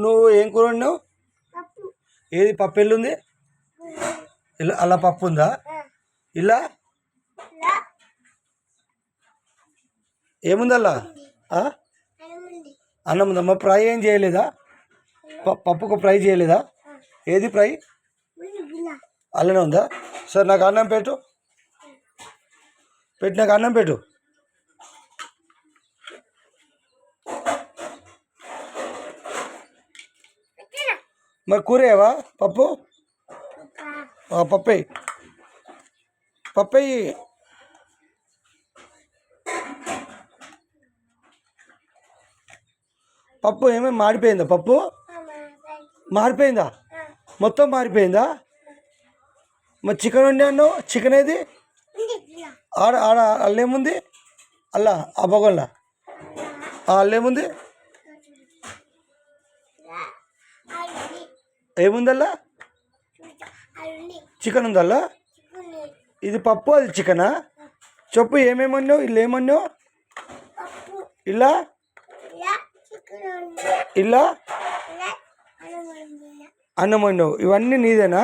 నువ్వు ఏం కూర వండినావు? ఏది పప్పు ఎల్లుంది? ఇలా అలా పప్పు ఉందా? ఇలా ఏముంది అలా? అన్నం ఉందా? మా ఫ్రై ఏం చేయలేదా? పప్పుకు ఫ్రై చేయలేదా? ఏది ఫ్రై? అలానే ఉందా? సరే నాకు అన్నం పెట్టు, నాకు అన్నం పెట్టు. మరి కూరేవా పప్పు? పప్పయ్యి పప్పయ్యి. పప్పు ఏమేమి మాడిపోయిందా? పప్పు మారిపోయిందా? మొత్తం మారిపోయిందా? మరి చికెన్ వండి అన్నావు, చికెన్ ఏది? ఆడ ఆడ అల్లేముంది? అల్లా ఆ బొగల్లా అల్లేముంది? ఏముందల్లా? చికెన్ ఉందల్లా? ఇది పప్పు, అది చికెనా? చెప్పు ఏమేమి వండావు? ఇల్లు ఏమన్నావు? ఇలా ఇలా అన్నం వండావు. ఇవన్నీ నీదేనా?